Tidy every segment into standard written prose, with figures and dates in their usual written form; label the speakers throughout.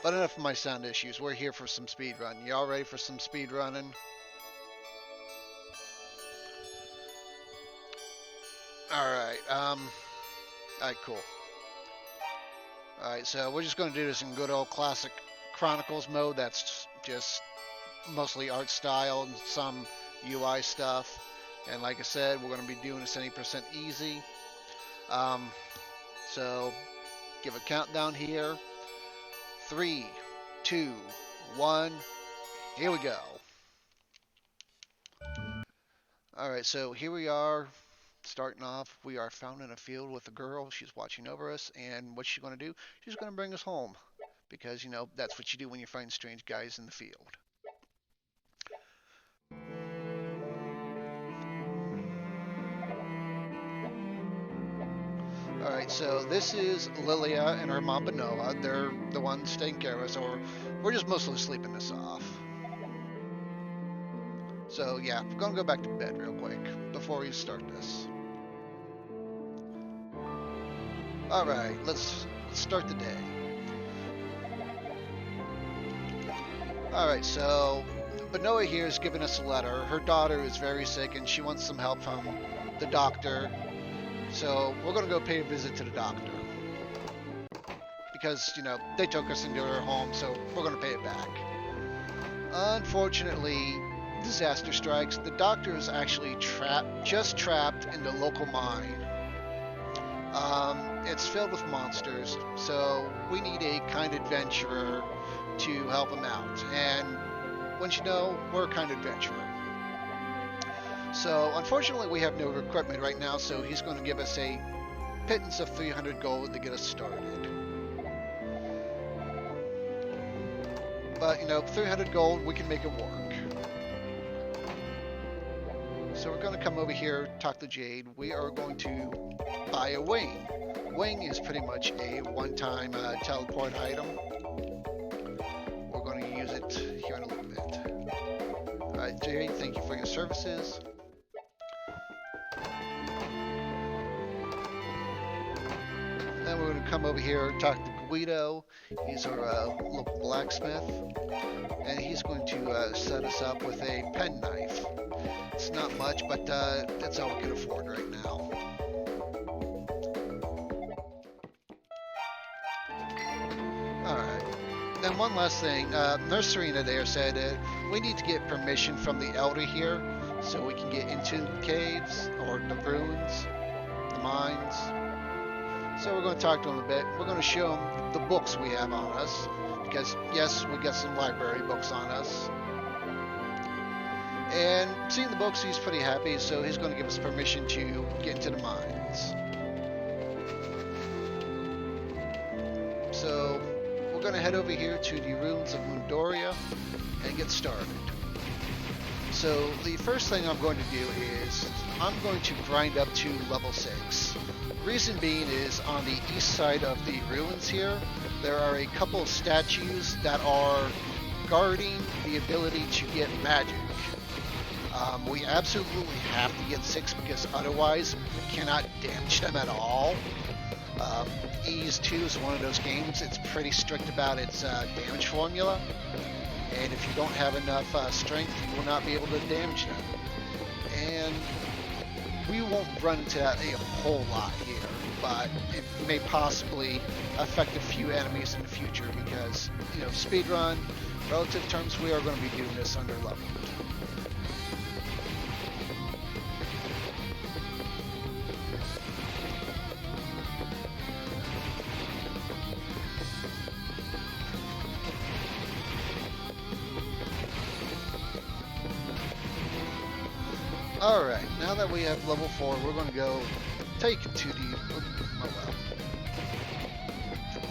Speaker 1: But enough of my sound issues. We're here for some speed run. Y'all ready for some speed running? Alright, alright, cool. Alright, so we're just going to do this in good old classic Chronicles mode. That's just mostly art style and some UI stuff. And like I said, we're going to be doing this any percent easy. So give a countdown here. 3, 2, 1. Here we go. Alright, so here we are. Starting off, we are found in a field with a girl. She's watching over us, and what's she going to do? She's going to bring us home. Because, you know, that's what you do when you find strange guys in the field. Alright, so this is Lilia and her mom Benoa. They're the ones taking care of us, or we're just mostly sleeping this off. So yeah, we're going to go back to bed real quick before we start this. Alright, let's start the day. Alright, so Benoa here is giving us a letter. Her daughter is very sick and she wants some help from the doctor. So we're going to go pay a visit to the doctor. Because, you know, they took us into her home, so we're going to pay it back. Unfortunately, disaster strikes. The doctor is actually trapped in the local mine. It's filled with monsters, so we need a kind adventurer to help him out. And once you know, we're a kind adventurer. So unfortunately, we have no equipment right now, so he's going to give us a pittance of 300 gold to get us started. But, you know, 300 gold, we can make it work. So we're going to come over here, talk to Jade. We are going to buy a wing. Wing is pretty much a one-time teleport item. We're going to use it here in a little bit. Alright, Jade, thank you for your services. Then we're going to come over here and talk to Guido. He's our local blacksmith. And he's going to set us up with a penknife. It's not much, but that's all we can afford right now. Alright. Then one last thing. Nurse Serena there said we need to get permission from the elder here so we can get into the caves or the ruins, the mines. So we're going to talk to him a bit. We're going to show him the books we have on us. Because, yes, we got some library books on us. And seeing the books, he's pretty happy, so he's going to give us permission to get into the mines. So, we're going to head over here to the ruins of Mundoria and get started. So, the first thing I'm going to do is, I'm going to grind up to level 6. Reason being is, on the east side of the ruins here, there are a couple of statues that are guarding the ability to get magic. We absolutely have to get 6 because otherwise we cannot damage them at all. Ys 2 is one of those games, it's pretty strict about its damage formula. And if you don't have enough strength, you will not be able to damage them. And we won't run into that a whole lot here, but it may possibly affect a few enemies in the future because, you know, speedrun, relative terms, we are going to be doing this under leveled. Alright, now that we have level 4, we're going to go take him to the,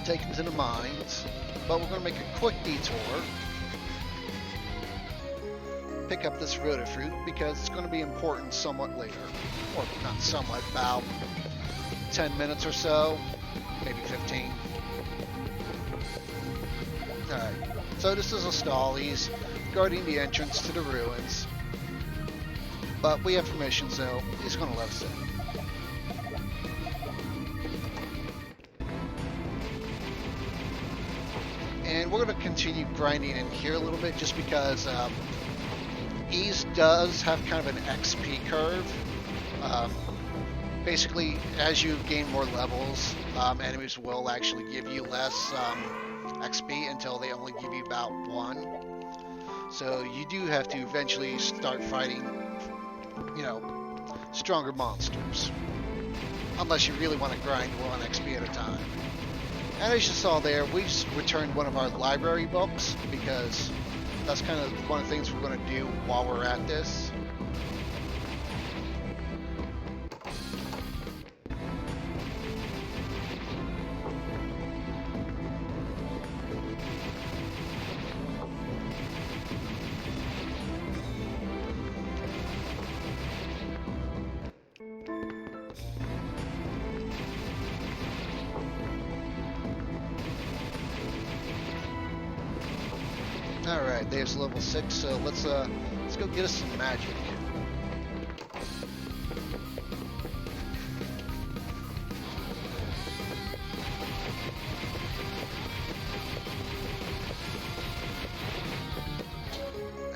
Speaker 1: take him to the mines, but we're going to make a quick detour, pick up this rota fruit, because it's going to be important somewhat later, or not somewhat, about 10 minutes or so, maybe 15. Alright, so this is a stall, he's guarding the entrance to the ruins. But we have permission, so he's going to let us in. And and we're going to continue grinding in here a little bit just because Ease does have kind of an XP curve. Basically, as you gain more levels, enemies will actually give you less XP until they only give you about 1. So you do have to eventually start fighting, you know, stronger monsters. Unless you really want to grind 1 XP at a time. And as you saw there, we just returned one of our library books because that's kind of one of the things we're going to do while we're at this. Alright, there's level 6, so let's go get us some magic.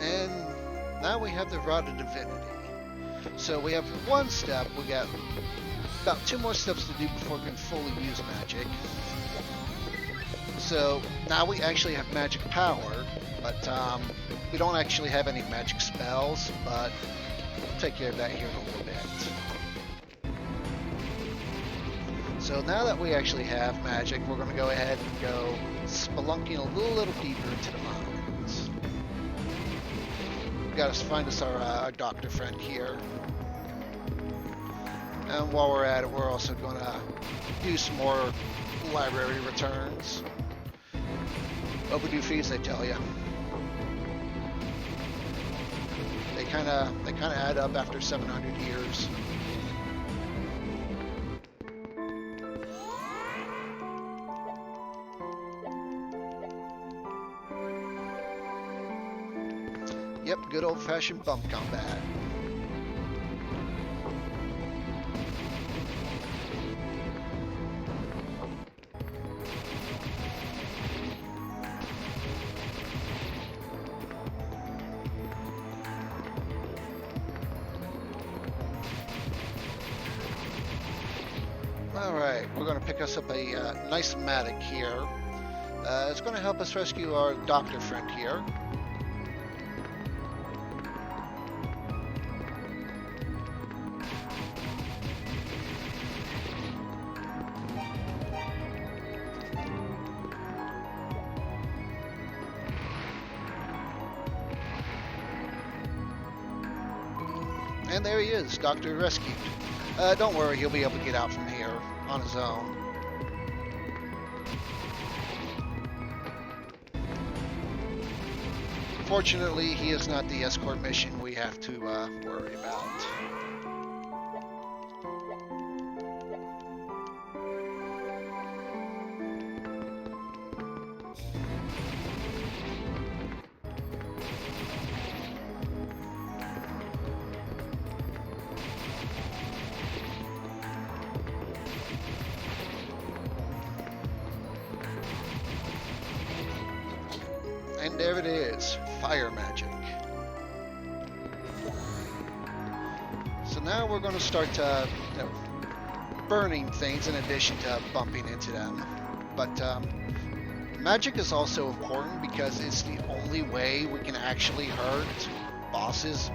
Speaker 1: And now we have the Rod of Divinity. So we have 1 step, we got about 2 more steps to do before we can fully use magic. So now we actually have magic power, but we don't actually have any magic spells, but we'll take care of that here in a little bit. So now that we actually have magic, we're going to go ahead and go spelunking a little deeper into the mines. We've got to find us our doctor friend here. And while we're at it, we're also going to do some more library returns. Overdue fees, I tell you. They kind of add up after 700 years. Yep, good old-fashioned bump combat. Alright, we're going to pick us up a nice Matic here. It's going to help us rescue our doctor friend here. And there he is, Doctor rescued. Don't worry, he'll be able to get out from here on his own. Fortunately, he is not the escort mission we have to worry about. And there it is, fire magic. So now we're going to start burning things in addition to bumping into them. But magic is also important because it's the only way we can actually hurt bosses.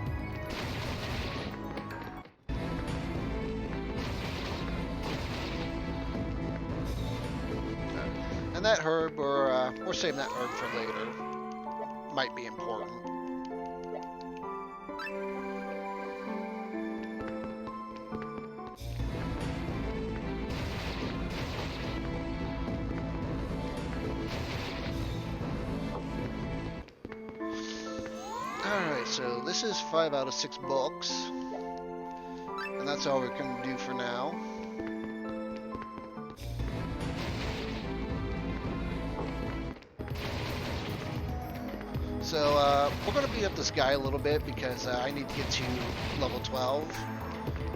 Speaker 1: And that herb, we're saving that herb for later. Might be important. Alright, so this is 5 out of 6 books. And that's all we can do for now. So, we're going to beat up this guy a little bit because I need to get to level 12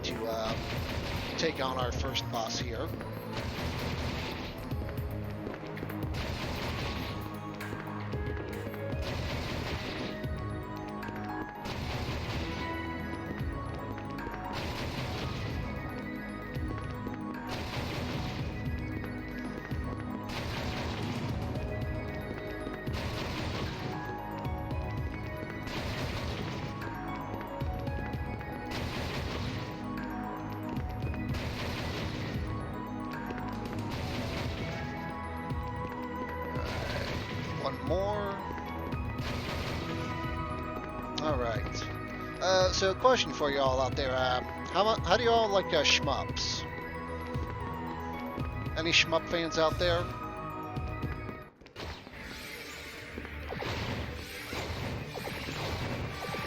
Speaker 1: to take on our first boss here. one more. Alright. So question for you all out there. How do you all like shmups? Any shmup fans out there?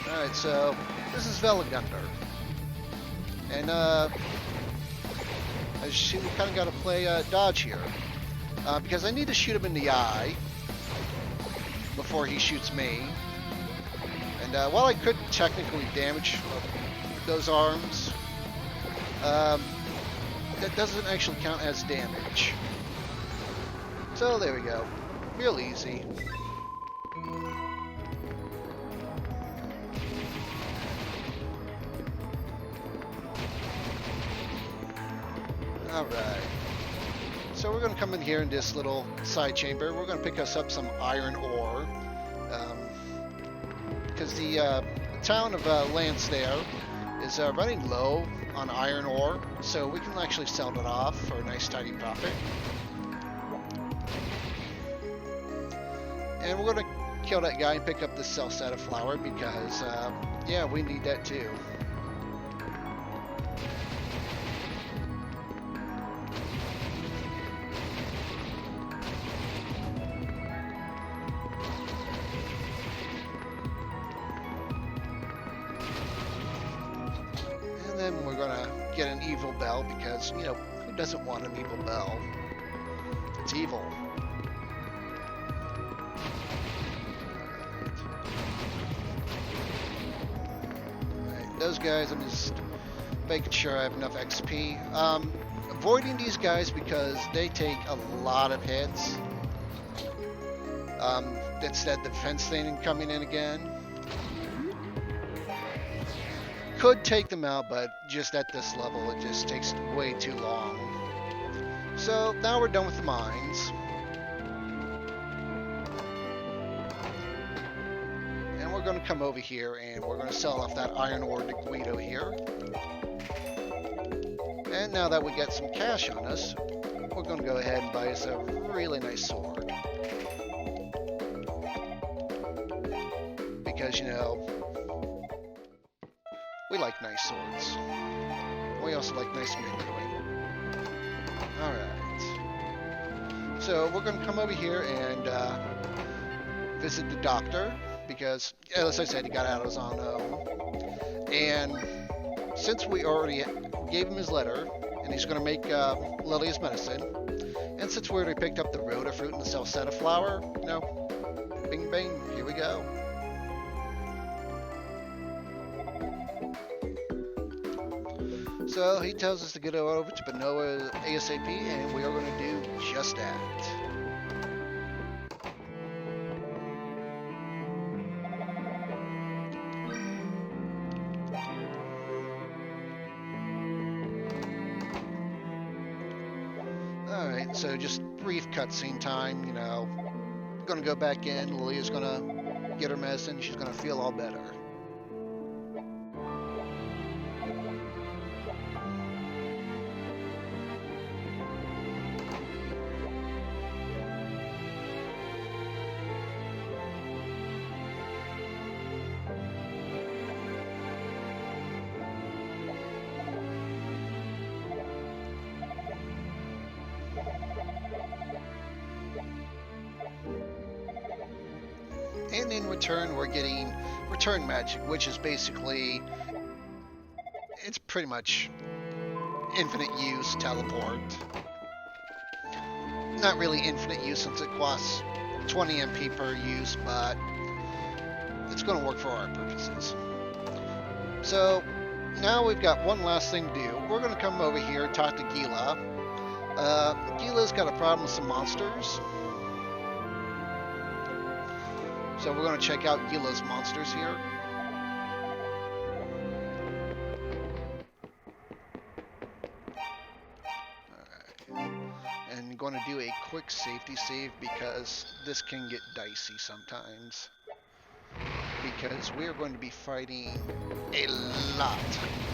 Speaker 1: Alright, so this is Velagander. And as you see, we kind of got to play dodge here. Because I need to shoot him in the eye before he shoots me. And while I could technically damage those arms, that doesn't actually count as damage. So there we go. Real easy. Alright. So we're going to come in here in this little side chamber. We're going to pick us up some iron ore. Because the town of Lance there is running low on iron ore. So we can actually sell it off for a nice tidy profit. And we're going to kill that guy and pick up the Celceta flower because, yeah, we need that too. And then we're going to get an evil bell because, you know, who doesn't want an evil bell? It's evil. Those guys, I'm just making sure I have enough XP. Avoiding these guys because they take a lot of hits. That's that defense thing coming in again. Could take them out, but just at this level, it just takes way too long. So now we're done with the mines. We're going to come over here and we're going to sell off that iron ore to Guido here. And now that we get some cash on us, we're going to go ahead and buy us a really nice sword. Because, you know, we like nice swords. We also like nice menuing. Alright. So we're going to come over here and visit the doctor. Because, as I said, he got out of his own home. And since we already gave him his letter, and he's going to make Lily his medicine, and since we already picked up the Rhoda fruit and the Celceta flower, you know, bing bang, here we go. So he tells us to get over to Benoa ASAP, and we are going to do just that. Alright, so just brief cutscene time, you know. Gonna go back in, Lilia's gonna get her medicine, she's gonna feel all better. And in return, we're getting return magic, which is basically, it's pretty much infinite use teleport. Not really infinite use since it costs 20 MP per use, but it's going to work for our purposes. So now we've got one last thing to do. We're going to come over here and talk to Gila. Gila's got a problem with some monsters. So we're going to check out Gila's monsters here. Alright. And going to do a quick safety save because this can get dicey sometimes. Because we are going to be fighting a lot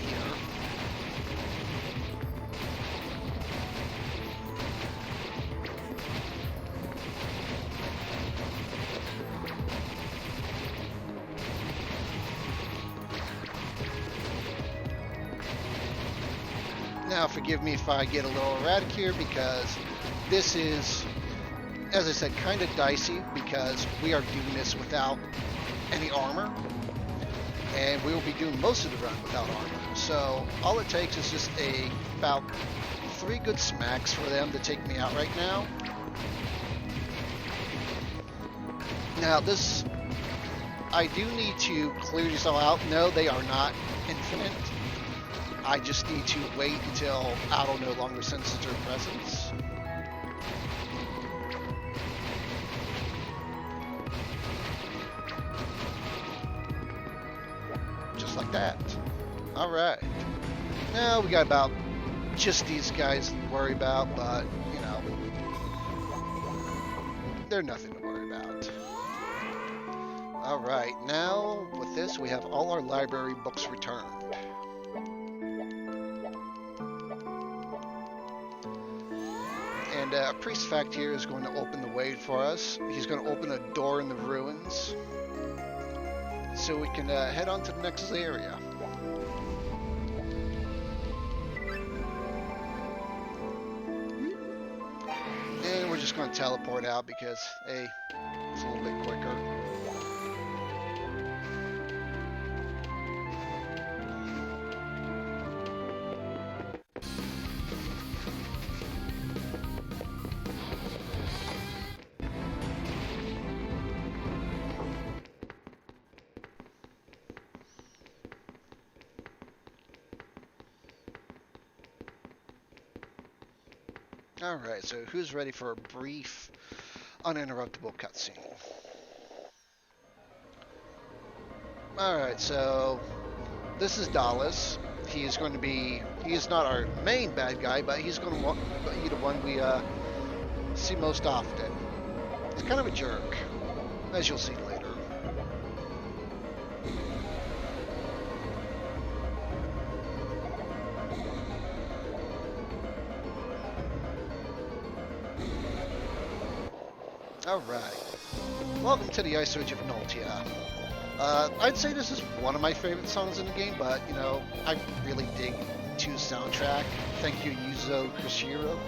Speaker 1: here. Now, forgive me if I get a little erratic here, because this is, as I said, kind of dicey, because we are doing this without any armor, and we will be doing most of the run without armor. So all it takes is just about 3 good smacks for them to take me out right now. Now this, I do need to clear these all out. No, they are not infinite. I just need to wait until Otto no longer senses their presence. Just like that. Alright. Now we got about just these guys to worry about, but, you know, they're nothing to worry about. Alright, now with this we have all our library books returned. And Priest Fact here is going to open the way for us. He's going to open a door in the ruins, so we can head on to the next area. And we're just going to teleport out because, hey, it's a little bit quicker. Alright, so who's ready for a brief, uninterruptible cutscene? Alright, so this is Dallas. He is going to be, he is not our main bad guy, but he's going to be the one we see most often. He's kind of a jerk, as you'll see later. Alright, welcome to the Ice Age of Noltea. I'd say this is one of my favorite songs in the game, but, you know, I really dig II's soundtrack. Thank you, Yuzo Koshiro.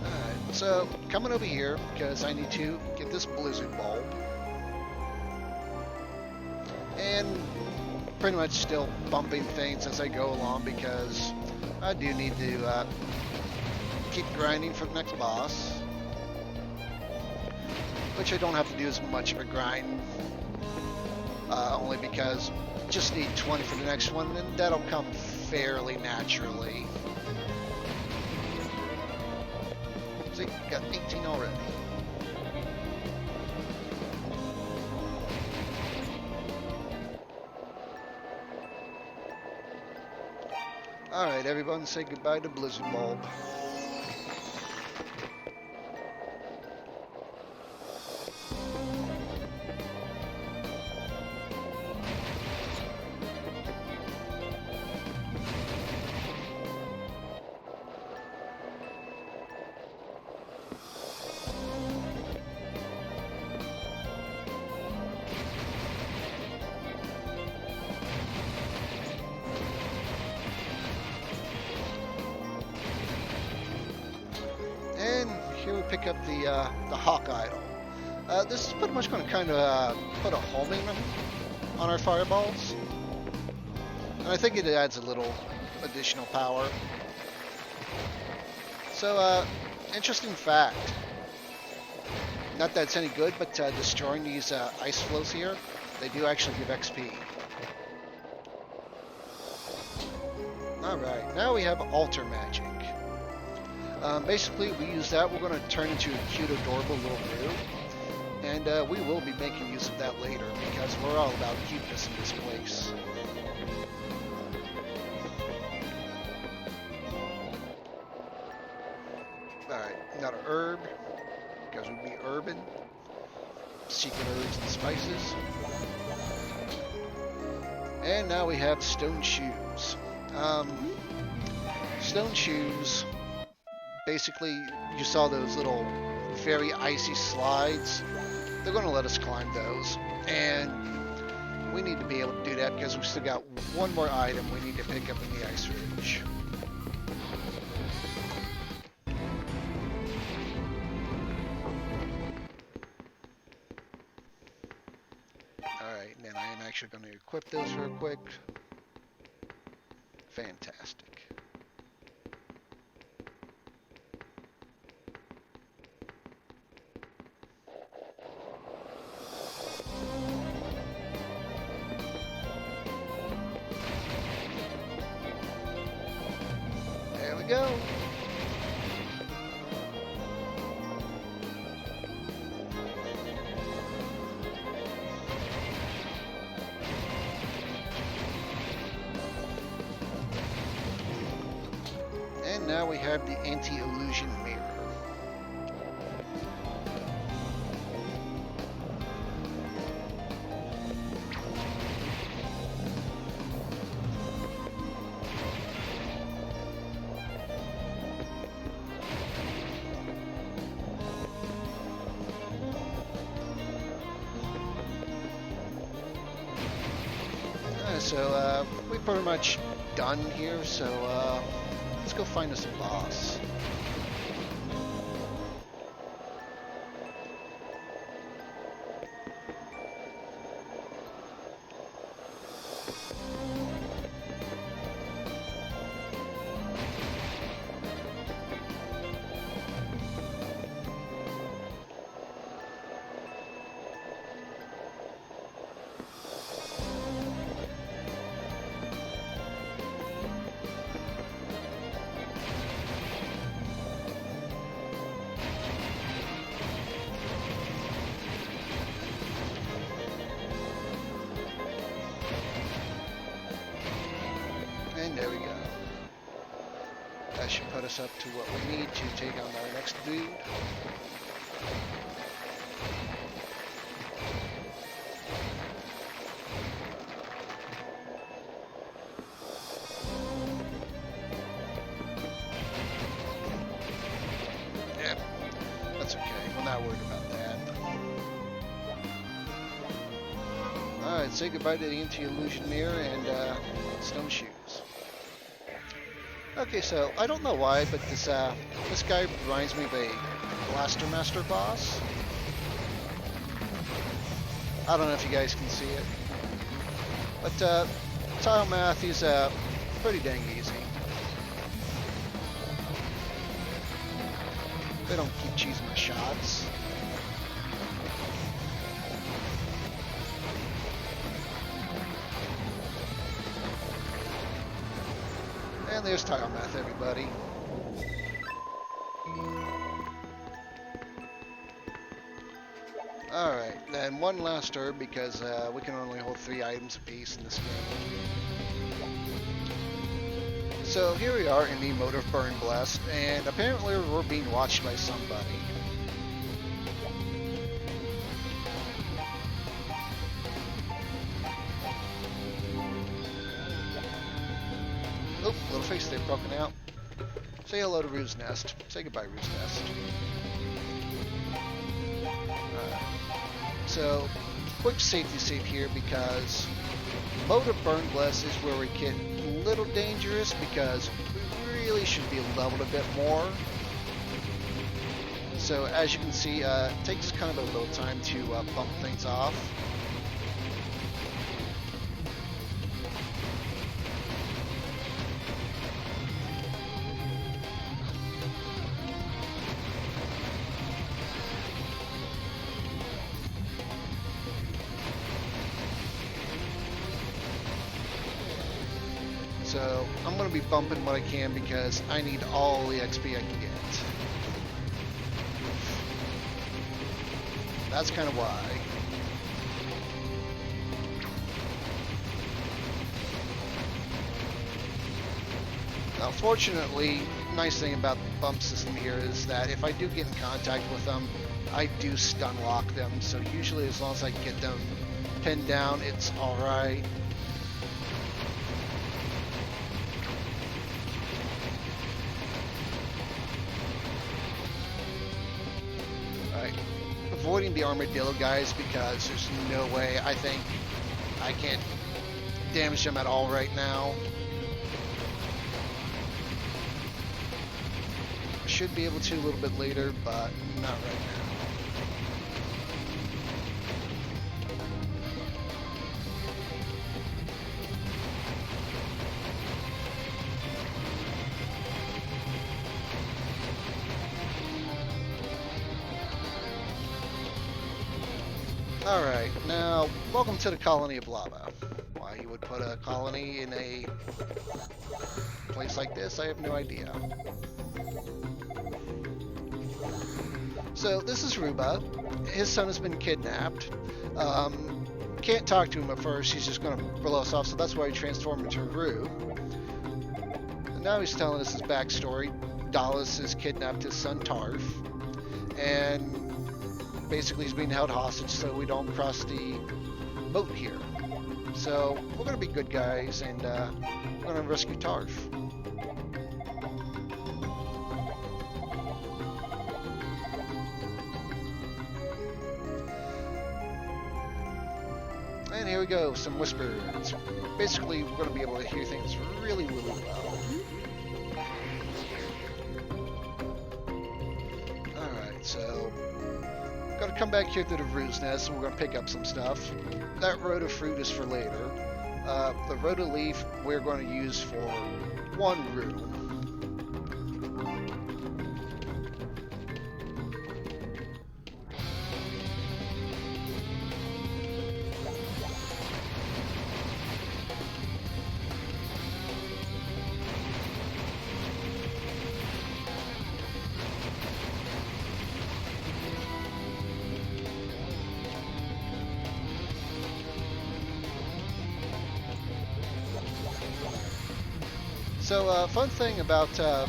Speaker 1: Alright, so, coming over here, because I need to get this blizzard bulb. And pretty much still bumping things as I go along, because I do need to keep grinding for the next boss, which I don't have to do as much of a grind, only because just need 20 for the next one, and that'll come fairly naturally. See, got 18 already. Alright, everyone, say goodbye to Blizzard Bulb. Here we pick up the Hawk Idol. This is pretty much going to kind of put a homing on our fireballs, and I think it adds a little additional power. So, interesting fact. Not that it's any good, but destroying these ice flows here, they do actually give XP. Alright, now we have Altar Magic. Basically, we use that. We're going to turn into a cute, adorable little brew. And we will be making use of that later, because we're all about cuteness in this place. Alright, another herb, because we'd be urban. Secret herbs and spices. And now we have stone shoes. Stone shoes, basically, you saw those little very icy slides, they're going to let us climb those. And we need to be able to do that because we still got one more item we need to pick up in the ice ridge. Alright, and then I am actually going to equip those real quick. Fantastic. There we go. And now we have the anti-illusion mirror. So we're pretty much done here, so let's go find us a boss. And there we go. That should put us up to what we need to take on our next dude. Yep, that's okay. We're not worried about that. Alright, say goodbye to the anti-illusion mirror and stone shoes. Okay, so I don't know why, but this guy reminds me of a Blaster Master boss. I don't know if you guys can see it, but tile math is pretty dang easy. They don't keep cheesing my shots. And there's tile math, everybody. Alright, then one last herb because we can only hold 3 items apiece in this game. So here we are in the mode of Burn Blessed, and apparently we're being watched by somebody. Oh, little face there broken out. Say hello to Ruse Nest. Say goodbye, Ruse Nest. So, quick safety save here because mode of Burn Bless is where we get a little dangerous because we really should be leveled a bit more. So as you can see, it takes kind of a little time to bump things off. So I'm going to be bumping what I can because I need all the XP I can get. That's kind of why. Now fortunately, nice thing about the bump system here is that if I do get in contact with them, I do stun lock them. So usually as long as I get them pinned down, it's alright. avoiding the armadillo guys because there's no way I think I can't damage them at all right now. Should be able to a little bit later, but not right now. Alright, now, welcome to the colony of lava. Why he would put a colony in a place like this, I have no idea. So, this is Ruba. His son has been kidnapped. Can't talk to him at first, he's just going to blow us off, so that's why he transformed into Rue. And now he's telling us his backstory. Dallas has kidnapped his son Tarf, and basically he's being held hostage so we don't cross the moat here. So we're going to be good guys, and we're going to rescue Tarf. And here we go, some whispers. Basically we're going to be able to hear things really, really well. Alright, so gotta come back here to the Rue's Nest, and we're gonna pick up some stuff. That Rhoda fruit is for later. The Rhoda leaf we're going to use for one room. So, fun thing about oh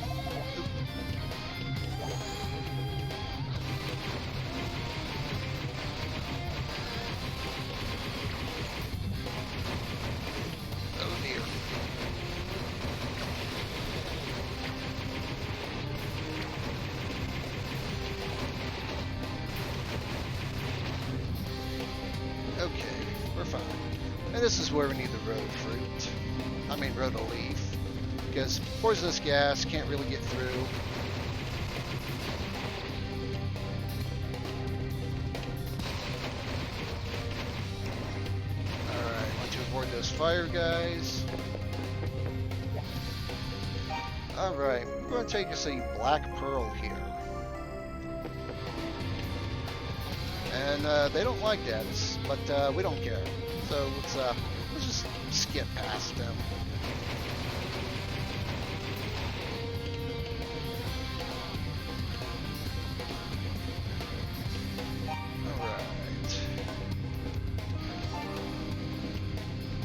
Speaker 1: dear. Okay, we're fine. And this is where we need the Rhoda fruit. I mean Rhoda leaf. Because poisonous gas can't really get through. Alright, want to avoid those fire guys. Alright, we're going to take us a black pearl here. And they don't like that, but we don't care. So let's just skip past them.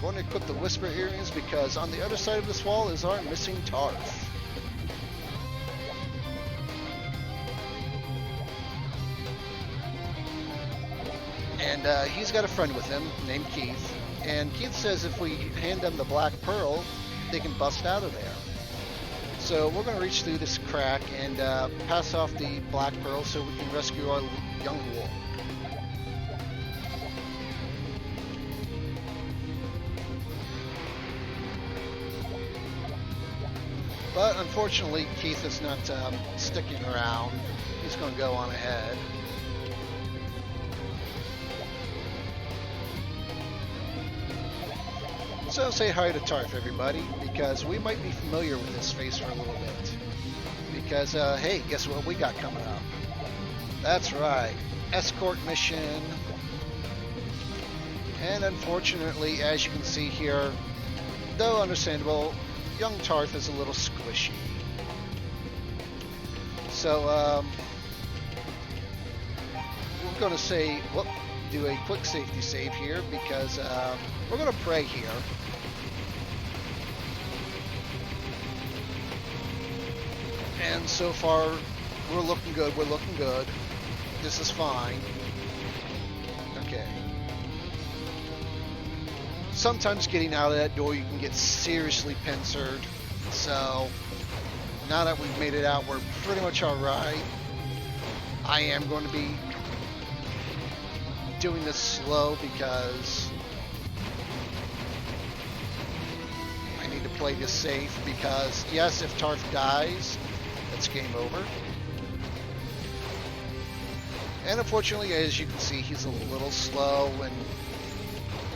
Speaker 1: Going to equip the Whisper earrings because on the other side of this wall is our missing Tarf. And he's got a friend with him named Keith. And Keith says if we hand them the black pearl, they can bust out of there. So we're going to reach through this crack and pass off the black pearl so we can rescue our young wolf. But unfortunately, Keith is not sticking around. He's going to go on ahead. So say hi to Tarf, everybody, because we might be familiar with this face for a little bit. Because, hey, guess what we got coming up? That's right, escort mission. And unfortunately, as you can see here, though understandable, young Tarf is a little squishy. So, we're going to do a quick safety save here because we're going to pray here. And so far, we're looking good. We're looking good. This is fine. Okay. Sometimes getting out of that door, you can get seriously pincered. So, now that we've made it out, we're pretty much alright. I am going to be doing this slow because I need to play this safe because, yes, if Tarf dies, it's game over. And unfortunately, as you can see, he's a little slow, and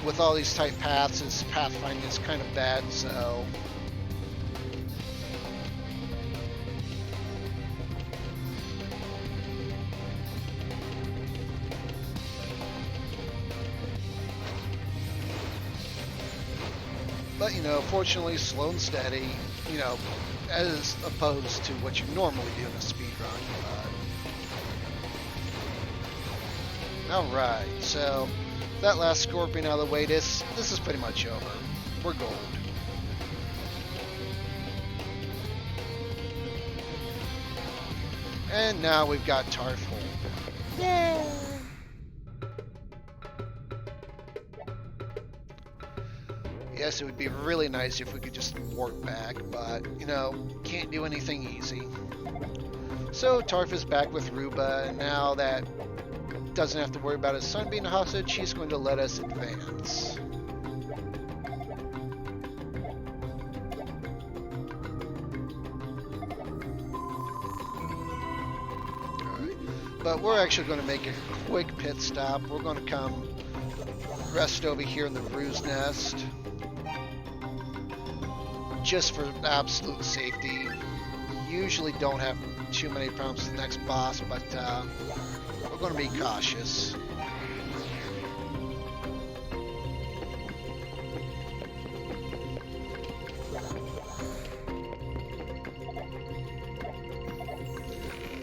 Speaker 1: with all these tight paths, his pathfinding is kind of bad, so... But, you know, fortunately, slow and steady, you know, as opposed to what you normally do in a speed run. Alright, so that last Scorpion out of the way, this is pretty much over. We're gold. And now we've got Tarf. Yay! Yes, it would be really nice if we could just warp back, but, you know, can't do anything easy. So Tarf is back with Ruba, and now that doesn't have to worry about his son being a hostage, he's going to let us advance. Alright, but we're actually going to make a quick pit stop. We're going to come rest over here in the Ruse Nest, just for absolute safety. Usually don't have too many problems with the next boss, but we're going to be cautious.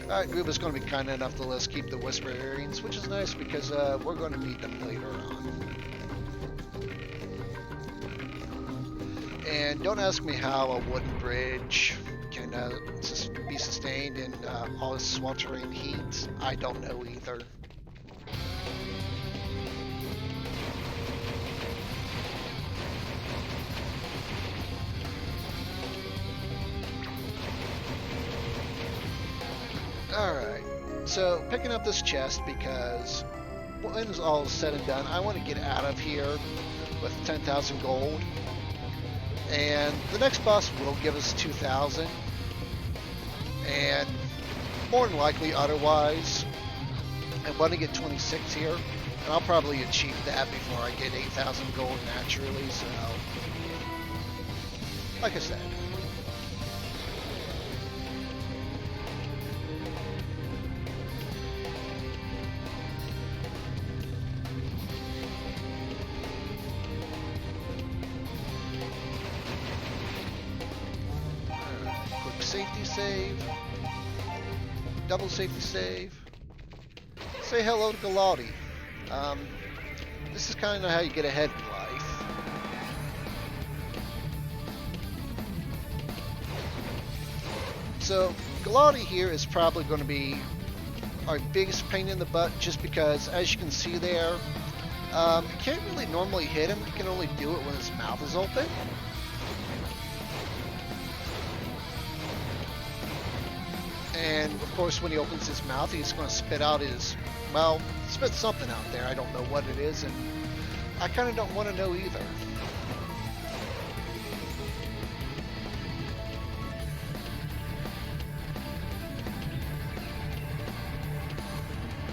Speaker 1: Alright, Ruba's going to be kind enough to let us keep the Whisper earrings, which is nice because we're going to need them later on. And don't ask me how a wooden bridge can be sustained in all this sweltering heat. I don't know either. Alright, so picking up this chest because when it's all said and done, I want to get out of here with 10,000 gold. And the next boss will give us 2,000, and more than likely otherwise, I want to get 26 here, and I'll probably achieve that before I get 8,000 gold naturally, so, like I said. Safety save, double safety save. Say hello to Galati. This is kind of how you get ahead in life. So Galati here is probably going to be our biggest pain in the butt, just because, as you can see there, you can't really normally hit him. You can only do it when his mouth is open. And of course, when he opens his mouth, he's going to spit out his, well, spit something out there. I don't know what it is, and I kind of don't want to know either.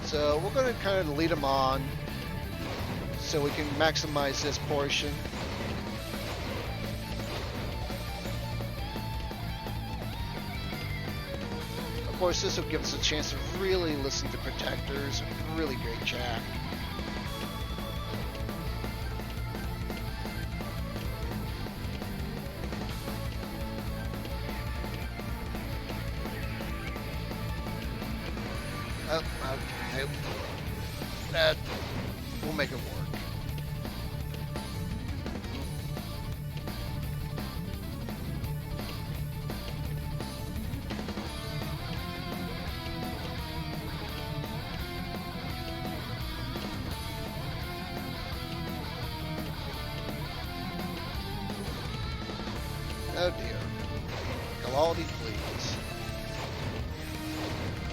Speaker 1: So we're going to kind of lead him on so we can maximize this portion. Of course, this will give us a chance to really listen to Protectors. Really great chat. Oh, okay. That will make it work. Oh dear. Quality, please.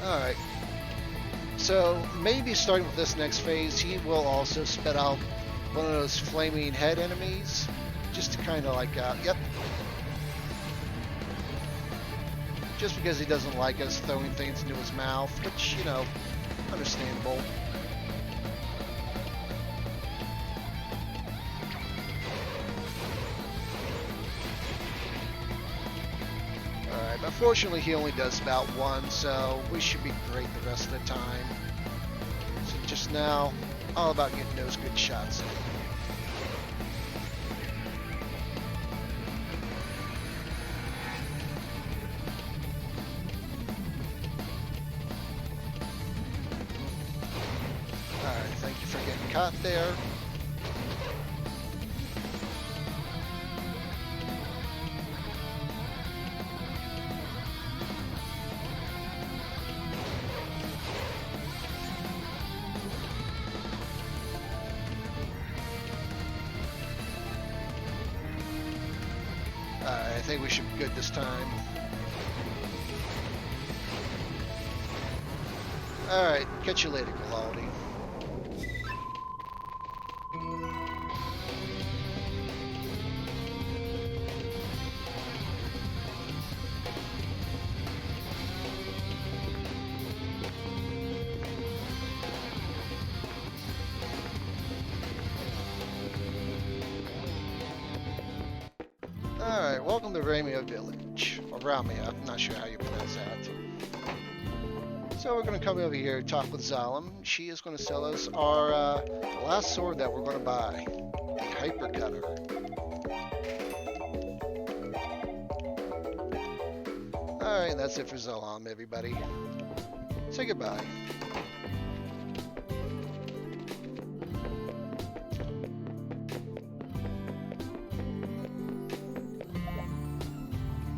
Speaker 1: Alright. So maybe starting with this next phase, he will also spit out one of those flaming head enemies, just to kind of like, yep. Just because he doesn't like us throwing things into his mouth, which, you know, understandable. Alright, but fortunately he only does about one, so we should be great the rest of the time. So just now, all about getting those good shots in. Alright, thank you for getting caught there. I think we should be good this time. Alright, catch you later, Quality. Alright, welcome to Ramia Village. Or Ramia, I'm not sure how you pronounce that. So we're going to come over here and talk with Zalim. She is going to sell us our last sword that we're going to buy. The Hyper Cutter. Alright, that's it for Zalim, everybody. Say goodbye.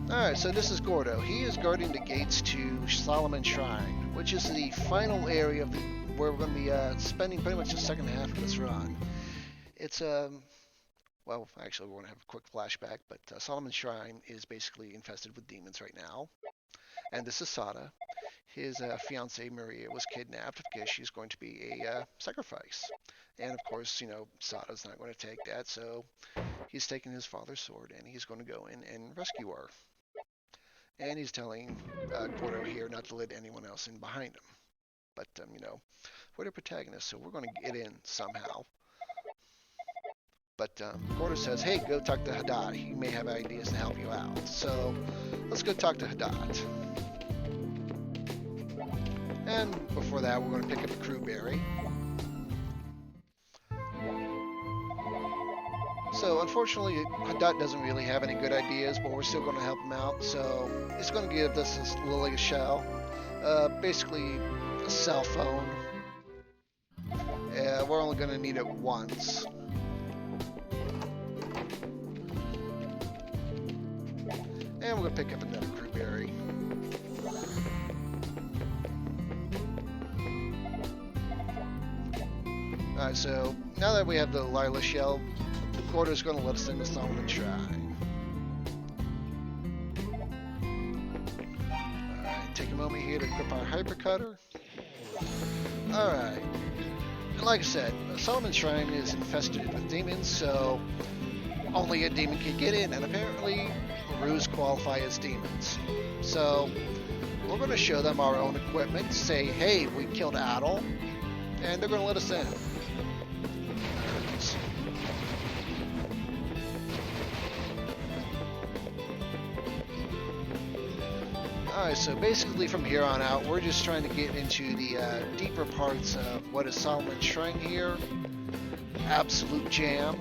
Speaker 1: Alright, so this is Gordo. He is guarding the gates to Solomon Shrine, which is the final area of where we're going to be spending pretty much the second half of this run. It's, well, actually we're going to have a quick flashback, but Solomon Shrine is basically infested with demons right now. And this is Sada. His fiancée Maria was kidnapped because she's going to be a sacrifice. And of course, you know, Sada's not going to take that, so he's taking his father's sword and he's going to go in and rescue her. And he's telling Gordo here not to let anyone else in behind him. But, you know, we're the protagonists, so we're going to get in somehow. But Gordo says, hey, go talk to Haddad. He may have ideas to help you out. So let's go talk to Haddad. And before that, we're going to pick up a crewberry. So unfortunately, Haddad doesn't really have any good ideas, but we're still going to help him out. So it's going to give us this Lily shell, basically a cell phone. We're only going to need it once. And we're going to pick up another crewberry. Alright, so now that we have the Lila shell, Gordo's going to let us in the Solomon Shrine. Alright, take a moment here to equip our Hyper Cutter. Alright, and like I said, Solomon Shrine is infested with demons, so only a demon can get in, and apparently Rus qualify as demons. So we're going to show them our own equipment, say, hey, we killed Adel, and they're going to let us in. Alright, so basically from here on out, we're just trying to get into the deeper parts of what is Solomon Shrine here. Absolute jam.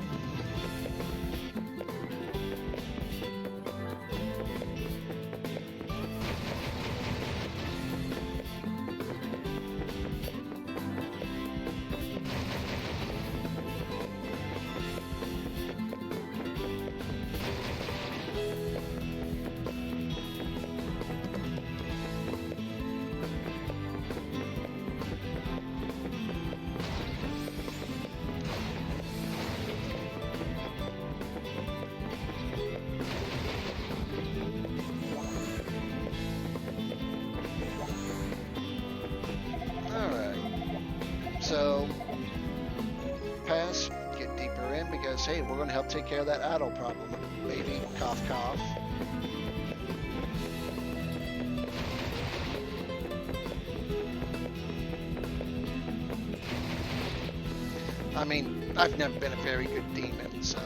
Speaker 1: because, hey, we're going to help take care of that idle problem. Maybe, cough, cough. I mean, I've never been a very good demon, so...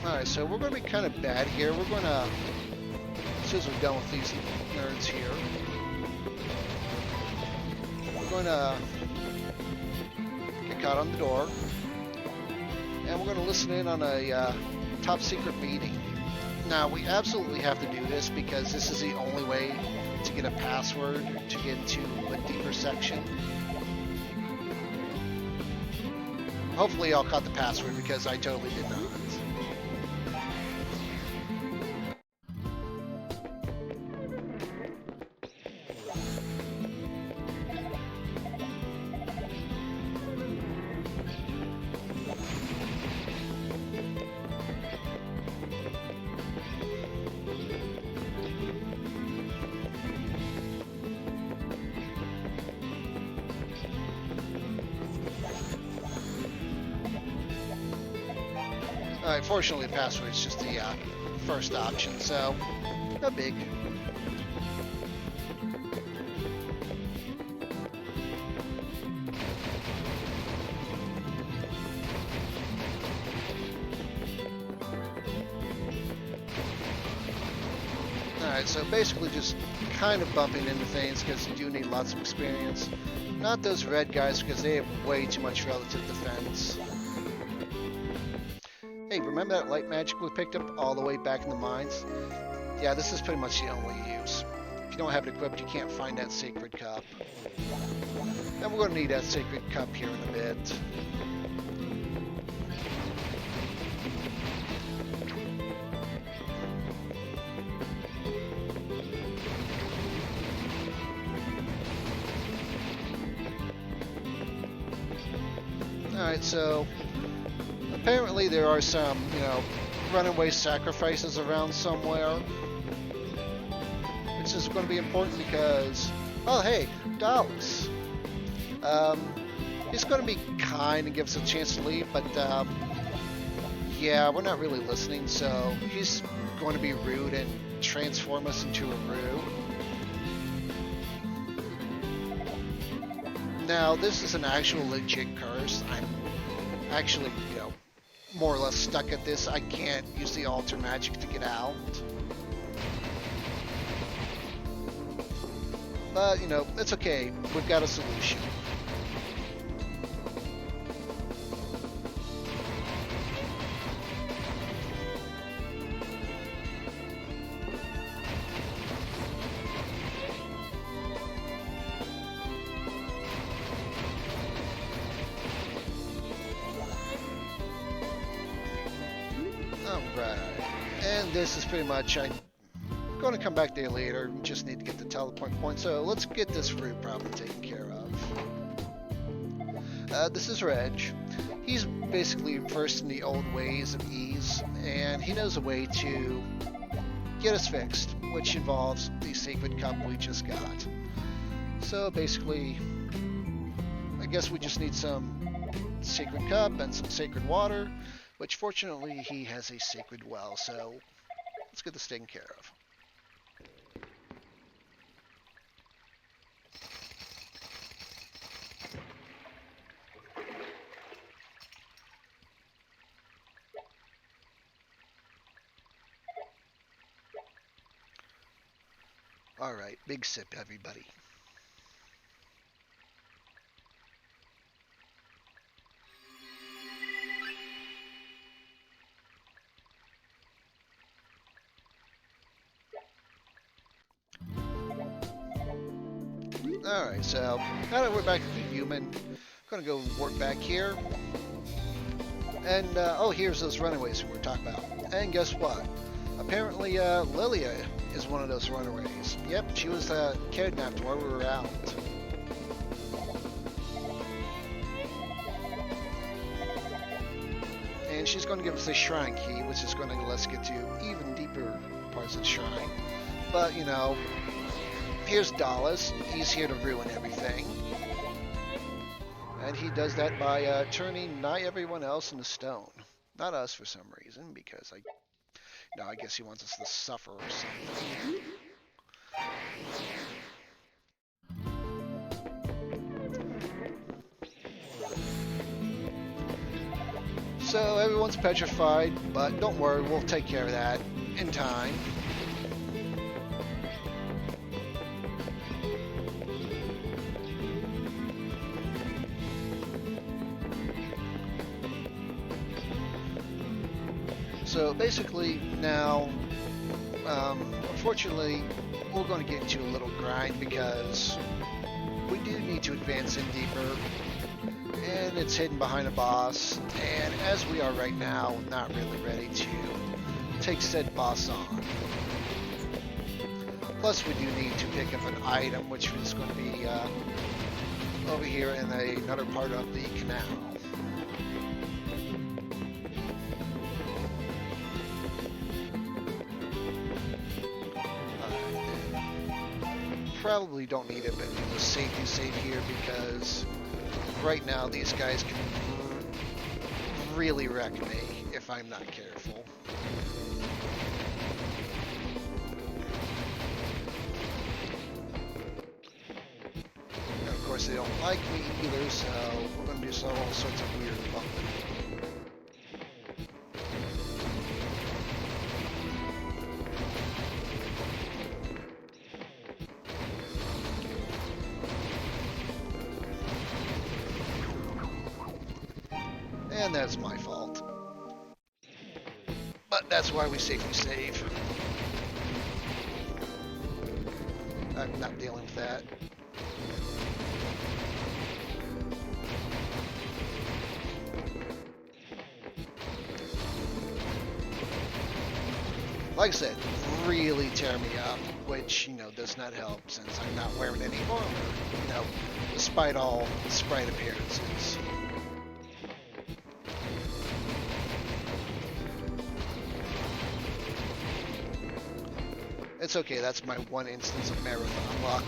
Speaker 1: Alright, so we're going to be kind of bad here. We're going to, as soon as we're done with these nerds here, we're going to get caught on the door, and we're going to listen in on a top secret meeting. Now, we absolutely have to do this because this is the only way to get a password to get into a deeper section. Hopefully y'all caught the password because I totally did not. Alright, fortunately the password is just the first option, so not big. Alright, so basically just kind of bumping into things because you do need lots of experience. Not those red guys because they have way too much relative defense. Hey, remember that light magic we picked up all the way back in the mines? Yeah, this is pretty much the only use. If you don't have it equipped, you can't find that sacred cup. And we're going to need that sacred cup here in a bit. Alright, so apparently there are some, runaway sacrifices around somewhere. Which is going to be important because, oh hey, Dallas. He's going to be kind and give us a chance to leave, but yeah, we're not really listening, so he's going to be rude and transform us into a Roo. Now, this is an actual legit curse. I'm actually, more or less stuck at this. I can't use the altar magic to get out. But, it's okay. We've got a solution. Alright, and this is pretty much, I'm going to come back there later, we just need to get the teleport point, so let's get this root problem taken care of. This is Reg. He's basically versed in the old ways of ease, and he knows a way to get us fixed, which involves the sacred cup we just got. So basically, I guess we just need some sacred cup and some sacred water, which fortunately he has a sacred well, so let's get this taken care of. Alright, big sip everybody. Alright, so now that we're back to human, I'm gonna go work back here. And, oh, here's those runaways we were talking about. And guess what? Apparently, Lilia is one of those runaways. Yep, she was kidnapped while we were out. And she's going to give us a shrine key, which is going to let us get to even deeper parts of the shrine. But, you know, here's Dallas. He's here to ruin everything. And he does that by turning nigh everyone else into stone. Not us for some reason, because I guess he wants us to suffer or something. So everyone's petrified, but don't worry, we'll take care of that in time. So basically now, unfortunately, we're going to get into a little grind because we do need to advance in deeper, and it's hidden behind a boss, and as we are right now, not really ready to take said boss on. Plus we do need to pick up an item, which is going to be over here in another part of the canal. Probably don't need it, but a safety save here because right now these guys can really wreck me if I'm not careful. And of course they don't like me either, so we're going to do all sorts of weird bumping. And that's my fault. But that's why we safety save. I'm not dealing with that. Like I said, really tear me up, which, you know, does not help since I'm not wearing any armor, you know, despite all the sprite appearances. It's okay, that's my one instance of marathon luck.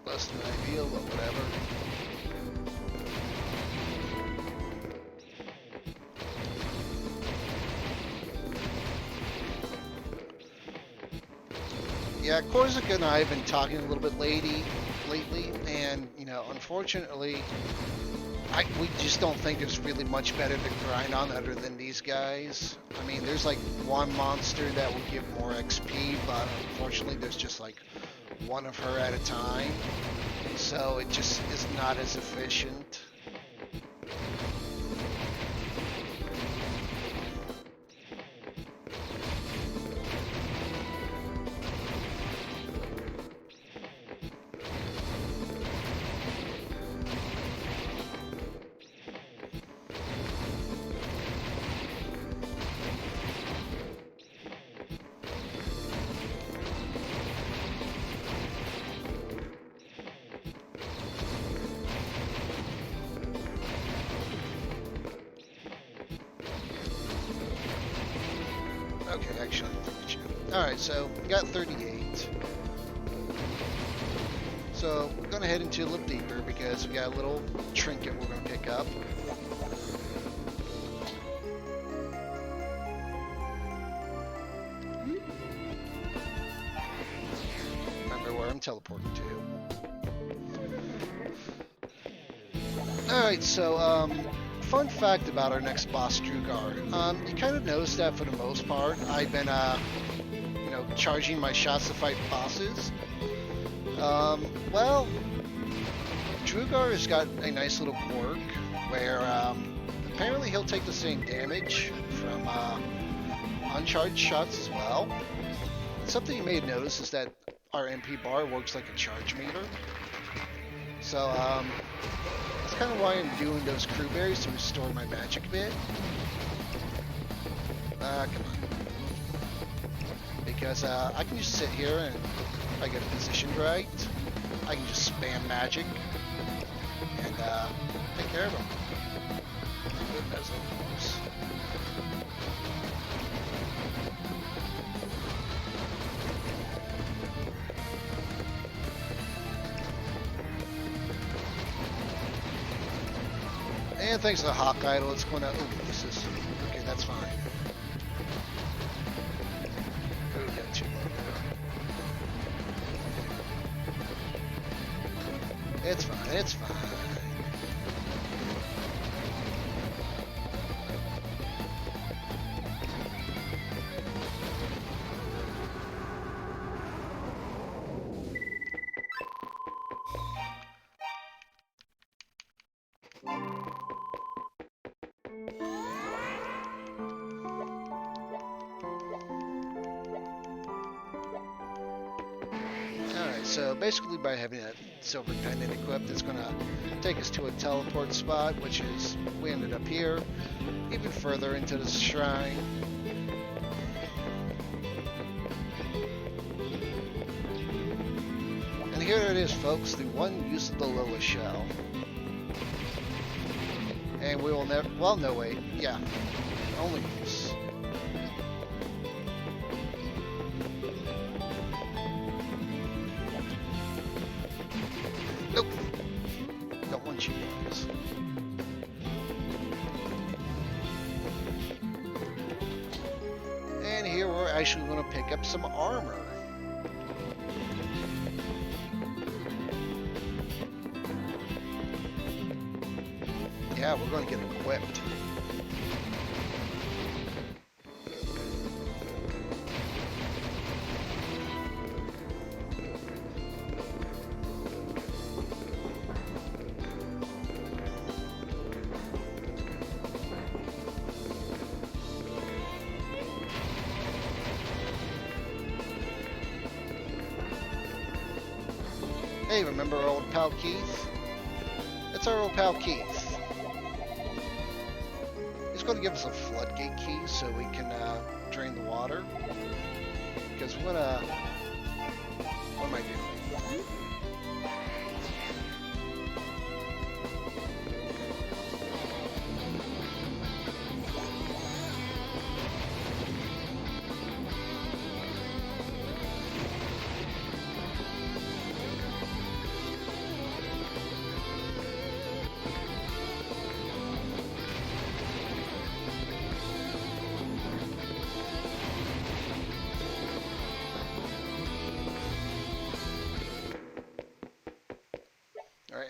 Speaker 1: Less than ideal, but whatever. Yeah, Korsica and I have been talking a little bit lately, and, you know, unfortunately, we just don't think there's really much better to grind on other than these guys. I mean, there's like one monster that will give more XP, but unfortunately there's just like one of her at a time. So it just is not as efficient. Okay, actually, alright, so we got 38. So we're going to head into a little deeper because we got a little trinket we're going to pick up. Remember where I'm teleporting to. Alright, so fun fact about our next boss, Drugar. You kind of notice that for the most part, I've been, you know, charging my shots to fight bosses. Well, Drugar has got a nice little quirk where apparently he'll take the same damage from uncharged shots as well. Something you may have noticed is that our MP bar works like a charge meter. So, that's kind of why I'm doing those crew berries to restore my magic a bit. Come on. Because I can just sit here and if I get it positioned right, I can just spam magic and take care of them. Good as it works. And thanks to the Hawk Idol, it's going to... Oh, this is... Okay, that's fine. Oh, we got 2 more. It's fine, it's fine. So basically by having that silver pendant equipped, it's going to take us to a teleport spot, which is, we ended up here, even further into the shrine. And here it is, folks, the one use of the Lola shell. And we will never, well, no wait, yeah, only use. Nope. Don't want you guys. And here we're actually going to pick up some armor. Yeah, we're going to get equipped. Hey, remember our old pal Keith? It's our old pal Keith. He's going to give us a floodgate key so we can drain the water. Because what am I doing?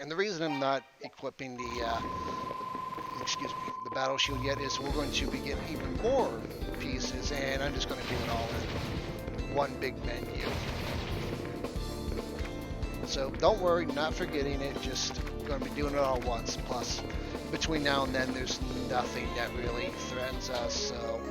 Speaker 1: And the reason I'm not equipping the the battle shield yet is we're going to be getting even more pieces, and I'm just going to do it all in one big menu. So don't worry, not forgetting it, just going to be doing it all once. Plus, between now and then, there's nothing that really threatens us, so...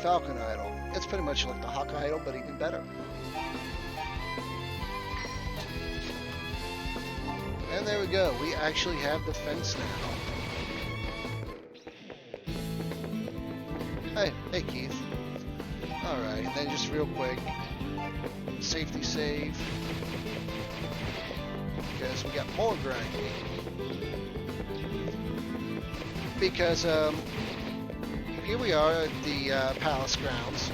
Speaker 1: Falcon idol. It's pretty much like the Hawkeye idol, but even better. And there we go. We actually have the fence now. Hey Keith. Alright, and then just real quick, safety save. Because we got more grinding. Because, here we are at the palace grounds,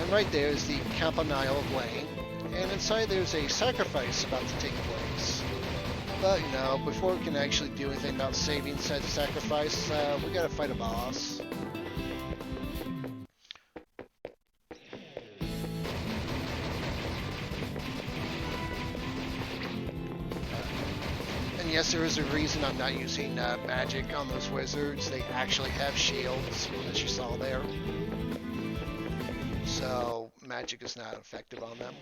Speaker 1: and right there is the Campanile lane, and inside there's a sacrifice about to take place. But, you know, before we can actually do anything about saving said sacrifice, we gotta fight a boss. Yes, there is a reason I'm not using magic on those wizards. They actually have shields, as you saw there. So, magic is not effective on them.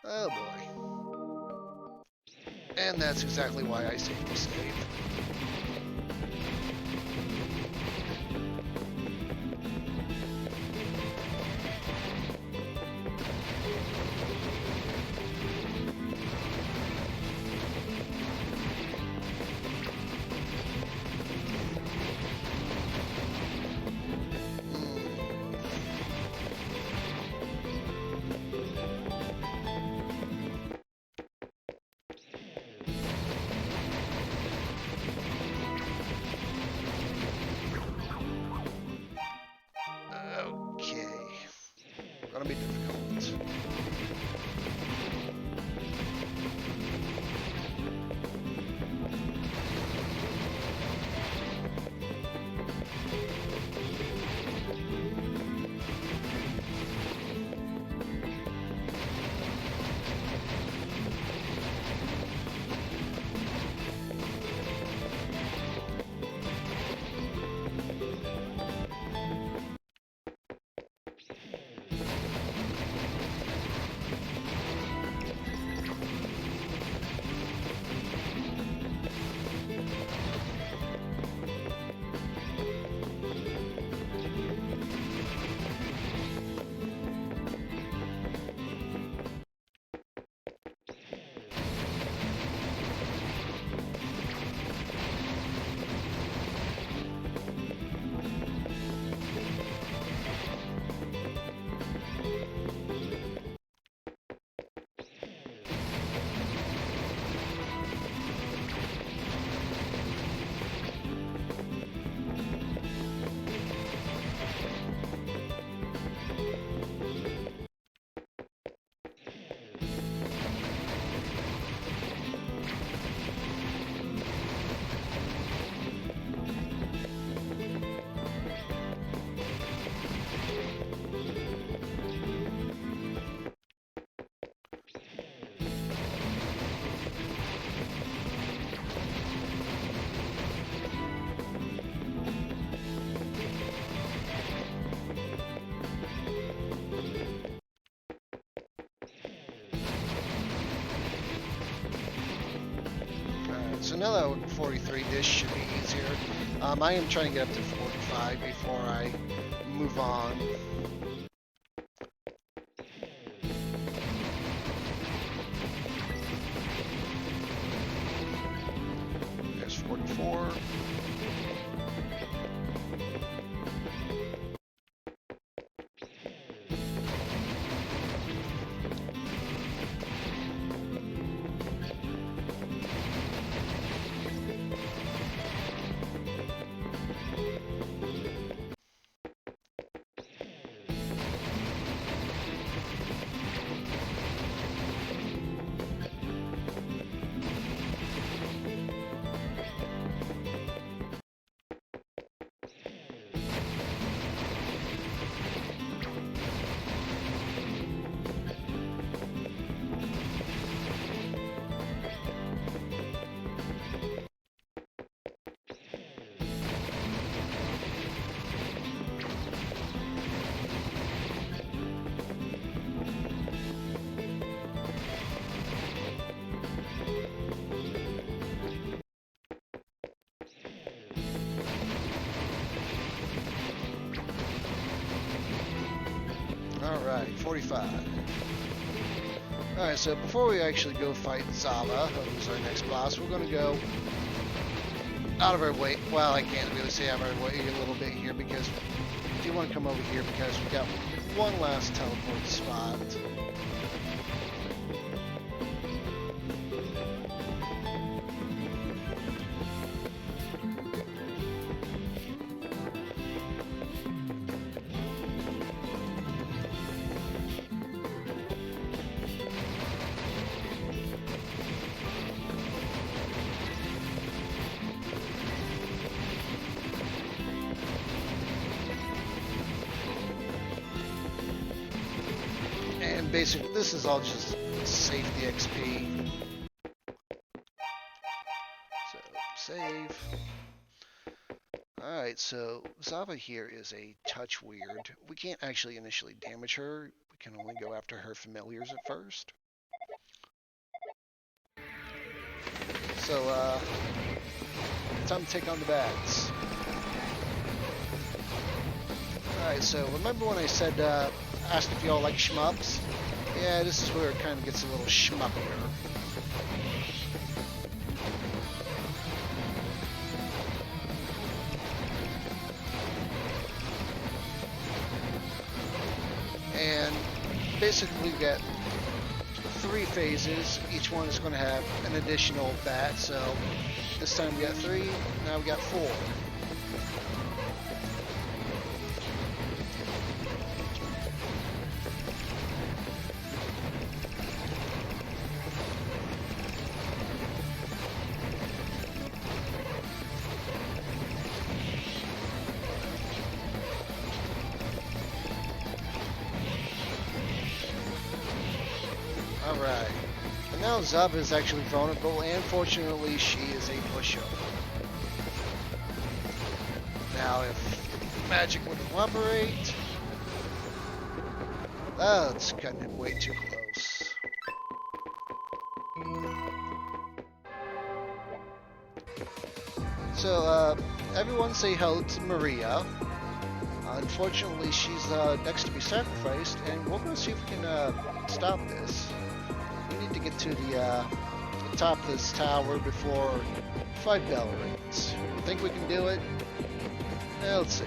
Speaker 1: Oh boy. And that's exactly why I saved the save. Gonna be difficult. now that we're 43, this should be easier. I am trying to get up to 45 before I move on. There's 44. Alright, 45. Alright, so before we actually go fight Zava, who's our next boss, we're going to go out of our way. Well, I can't really say out of our way a little bit here because I do want to come over here because we got one last teleport spot. Basically, this is all just safety XP. So, save. Alright, so Zava here is a touch weird. We can't actually initially damage her. We can only go after her familiars at first. So, time to take on the bads. Alright, so remember when I said, asked if y'all like shmups? Yeah, this is where it kind of gets a little shmuppier. And basically we get 3 phases. Each one is going to have an additional bat. So this time we got 3, now we got 4. Alright, and now Zava is actually vulnerable, and fortunately she is a pushover. Now if magic would cooperate... Oh, it's cutting it way too close. So, everyone say hello to Maria. Unfortunately, she's next to be sacrificed, and we're going to see if we can stop this. We need to get to the top of this tower before 5 bell rings. Think we can do it? Let's see.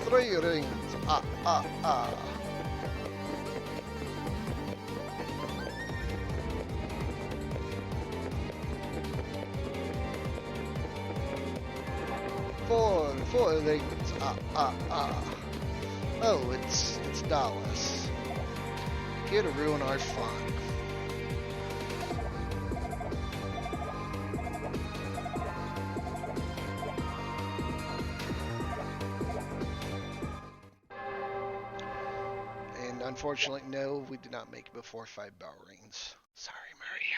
Speaker 1: Three rings. Four rings. Oh, it's Dallas. here to ruin our fun. And unfortunately, no, we did not make it before 5 bell rings. Sorry, Maria.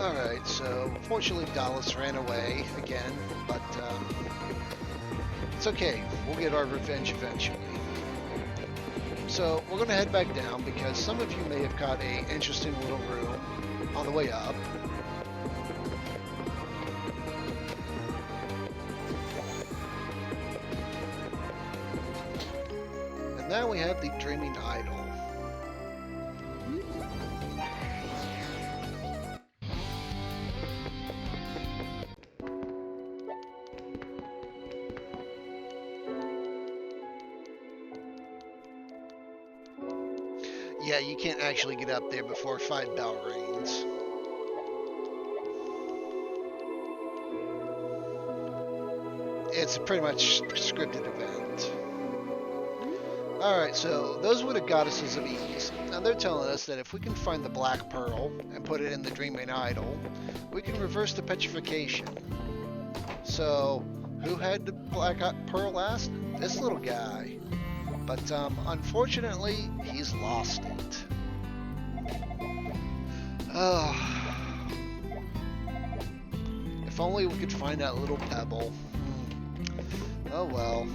Speaker 1: Alright, so unfortunately Dallas ran away again, but it's okay. We'll get our revenge eventually. So we're going to head back down because some of you may have caught a interesting little room on the way up. And now we have the Dreaming Idol. Yeah, you can't actually get up there before 5 bell rings. It's pretty much a scripted event. Alright, so those were the goddesses of ease. Now they're telling us that if we can find the black pearl and put it in the Dreaming Idol, we can reverse the petrification. So, who had the black pearl last? This little guy. But unfortunately, he's lost it. Oh. If only we could find that little pebble. Oh well.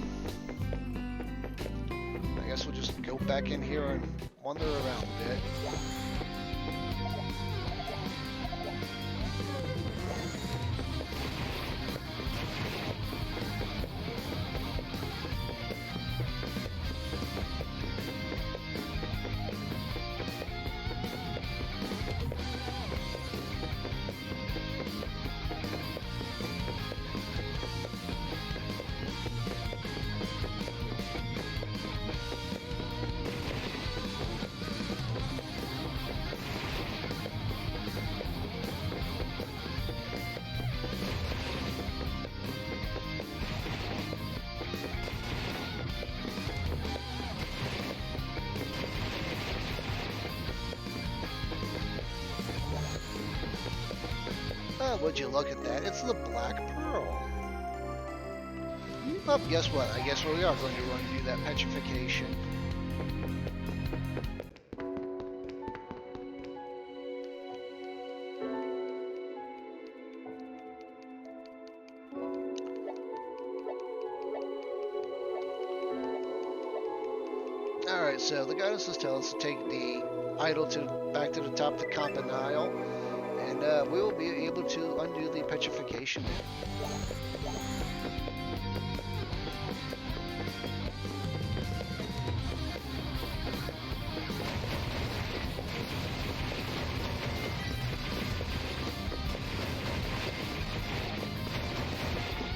Speaker 1: I guess we'll just go back in here and wander around a bit. Oh, would you look at that? It's the Black Pearl. Well, guess what? I guess we are going to run and do that petrification. Alright, so the goddesses tell us to take the idol back to the top of the Campanile, and we will be able to undo the petrification.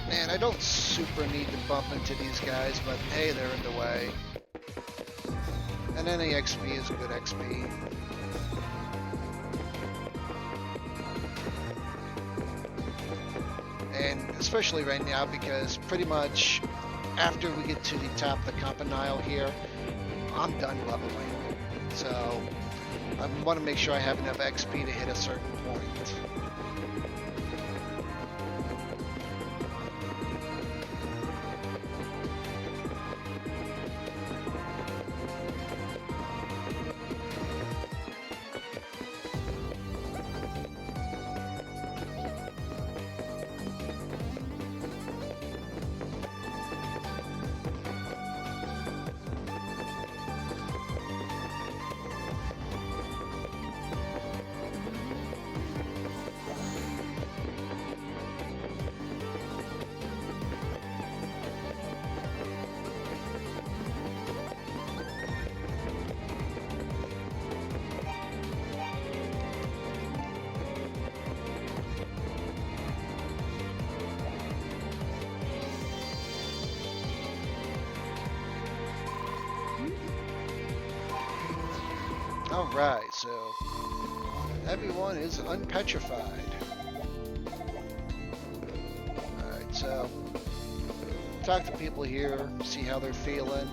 Speaker 1: Man, I don't super need to bump into these guys, but hey, they're in the way. And any XP is good XP. And especially right now, because pretty much after we get to the top of the Campanile here, I'm done leveling. So I want to make sure I have enough XP to hit a certain point. Alright, so everyone is unpetrified. Alright, so talk to people here, see how they're feeling.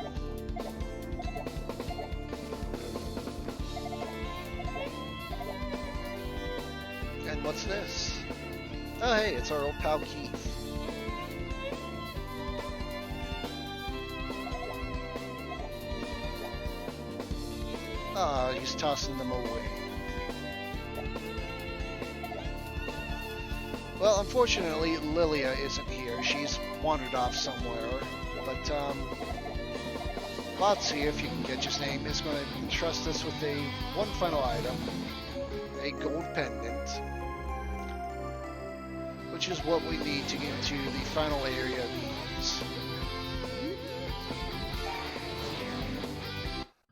Speaker 1: And what's this? Oh hey, it's our old pal Keith. Ah, he's tossing them away. Well, unfortunately, Lilia isn't here. She's wandered off somewhere. But, Lotsie, if you can catch his name, is going to entrust us with one final item. A gold pendant. Which is what we need to get to the final area of these.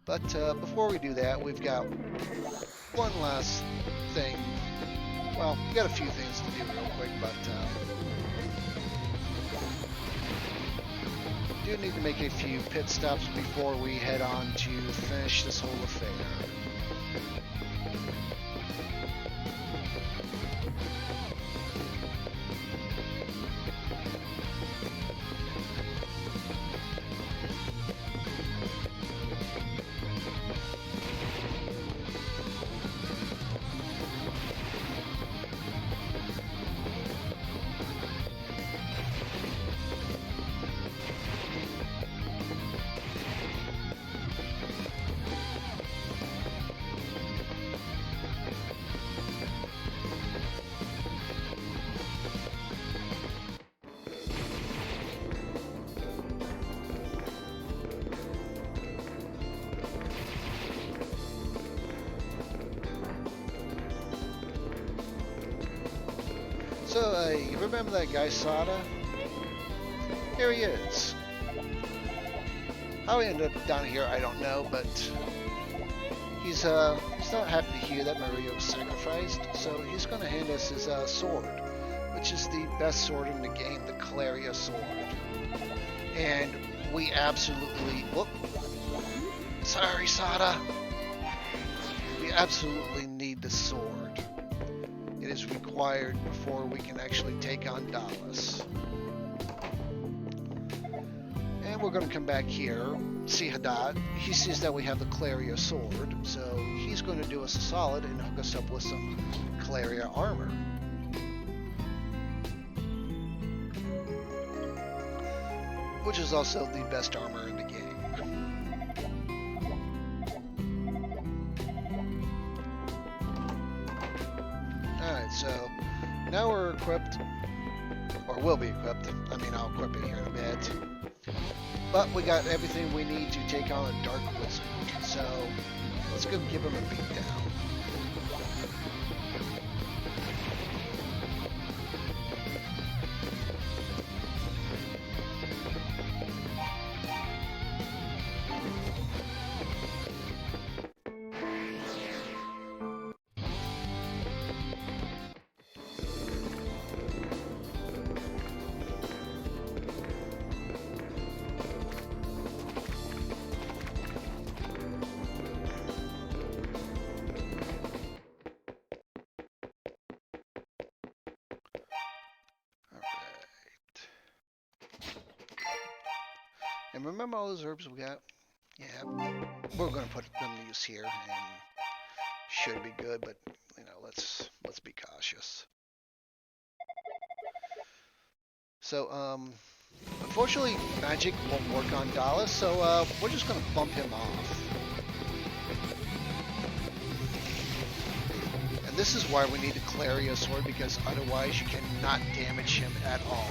Speaker 1: But before we do that, we've got one last thing. Well, we got a few things to do real quick, but do need to make a few pit stops before we head on to finish this whole affair. So, you remember that guy Sada? Here he is. How he ended up down here, I don't know, but he's not happy to hear that Maria was sacrificed, so he's going to hand us his sword, which is the best sword in the game, the Claria sword. And we absolutely... Whoop. Sorry, Sada. We absolutely need the sword. It is required before we can actually take on Dallas. And we're going to come back here, see Hadad. He sees that we have the Claria sword, so he's going to do us a solid and hook us up with some Claria armor. Which is also the best armor in the game. Alright, so now we're equipped, or will be equipped. I mean, I'll equip it here in a bit. But we got everything we need to take on a Dark Wizard. So let's go give him a beatdown. And remember all those herbs we got? Yeah, we're going to put them to use here, and should be good, but, you know, let's be cautious. So, unfortunately, magic won't work on Dallas, so we're just going to bump him off. And this is why we need a Claria sword, because otherwise you cannot damage him at all.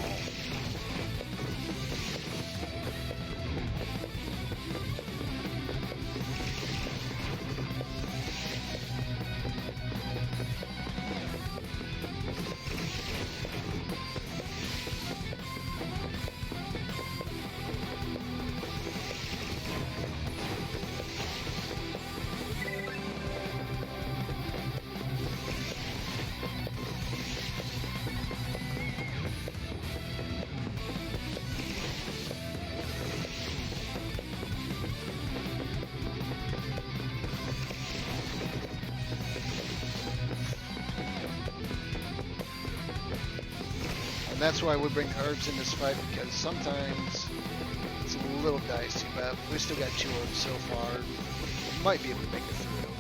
Speaker 1: that's why we bring herbs in this fight, because sometimes it's a little dicey, but we still got 2 herbs so far. Might be able to make it through.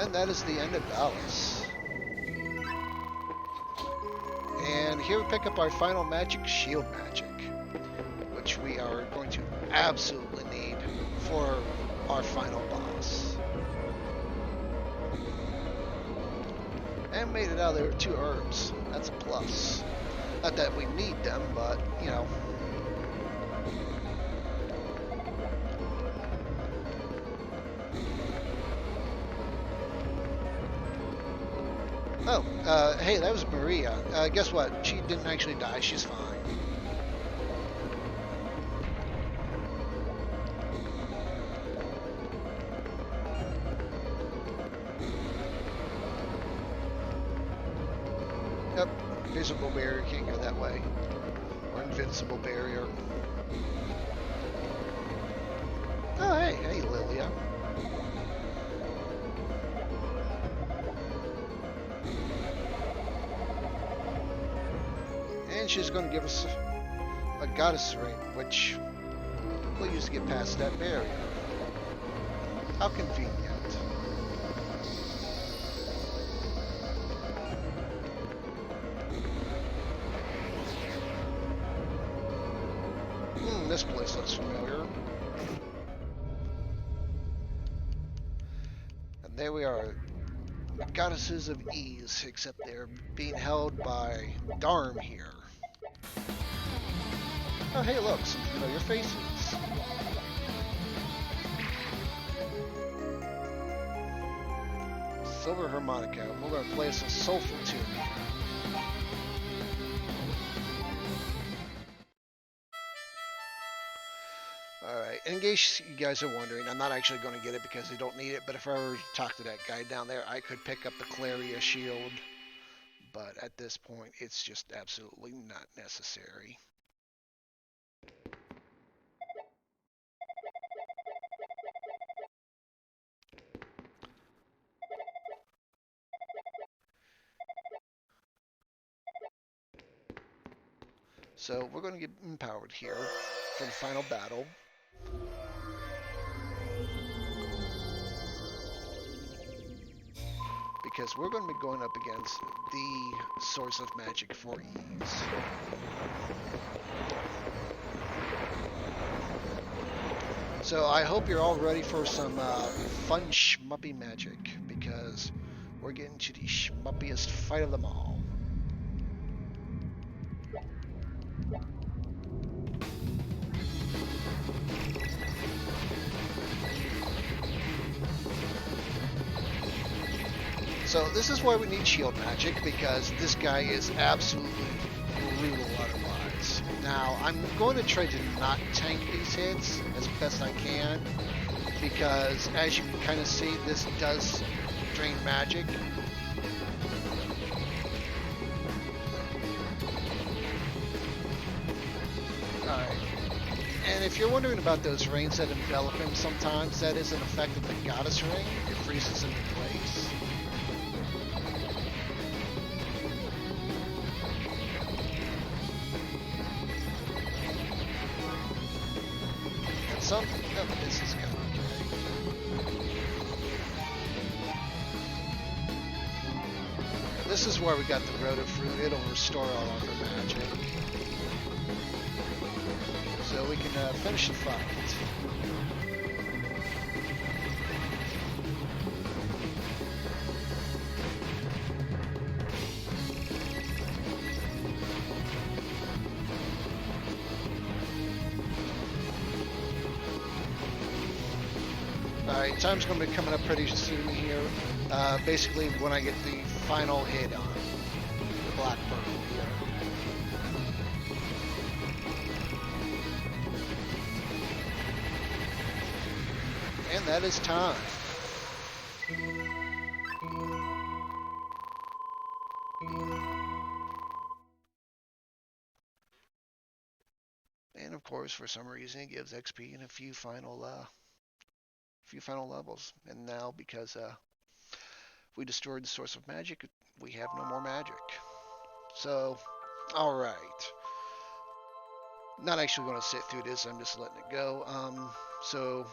Speaker 1: And that is the end of Dallas. And here we pick up our final magic, shield magic, which we are going to absolutely need for our final boss. And made it out of there with 2 herbs. That's a plus. Not that we need them, but, you know. Oh, hey, that was Maria. Guess what? She didn't actually die. She's fine. Yep, invisible barrier, can't go that way. Or invincible barrier. Oh, hey, Lilia. And she's going to give us a goddess ring, which we'll use to get past that barrier. How convenient. This place looks familiar. And there we are. Goddesses of ease, except they're being held by Darm here. Oh, hey, look, some familiar faces. Silver harmonica. We're going to play us a soulful tune. Alright, in case you guys are wondering, I'm not actually going to get it because I don't need it, but if I were to talk to that guy down there, I could pick up the Claria shield. But at this point, it's just absolutely not necessary. So we're going to get empowered here for the final battle. Because we're going to be going up against the source of magic for ease. So I hope you're all ready for some fun shmuppy magic, because we're getting to the shmuppiest fight of them all. So this is why we need shield magic, because this guy is absolutely brutal otherwise. Now, I'm going to try to not tank these hits as best I can, because as you can kind of see, this does drain magic. Alright. And if you're wondering about those rings that envelop him sometimes, that is an effect of the goddess ring. It freezes him in place. Oh, this is going okay. This is where we got the Rota Fruit. It'll restore all of our magic. So we can finish the fight. Alright, time's going to be coming up pretty soon here. Basically, when I get the final hit on the Black Pearl here. And that is time. course, for some reason, it gives XP in a few final levels. And now, because we destroyed the source of magic, we have no more magic. So, all right. Not actually going to sit through this. I'm just letting it go. So,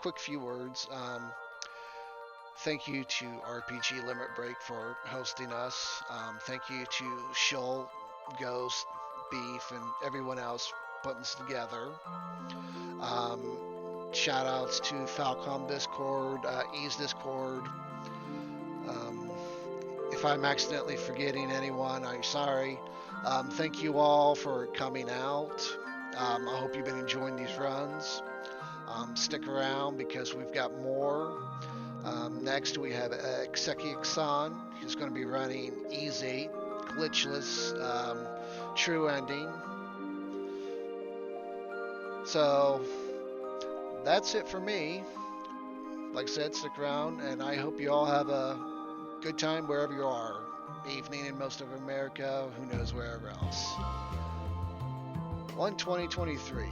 Speaker 1: quick few words. Thank you to RPG Limit Break for hosting us. Thank you to Shull, Ghost, Beef, and everyone else putting this together. Shout outs to Falcom Discord, Ease Discord. If I'm accidentally forgetting anyone, I'm sorry. Thank you all for coming out. I hope you've been enjoying these runs. Stick around because we've got more. Next, we have Exeki-san, who's going to be running easy, glitchless, true ending. So, that's it for me. Like I said, stick around, and I hope you all have a good time wherever you are. Evening in most of America, who knows wherever else. 1/20/23.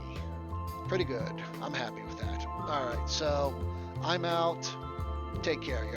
Speaker 1: Pretty good. I'm happy with that. Alright, so I'm out. Take care, y'all.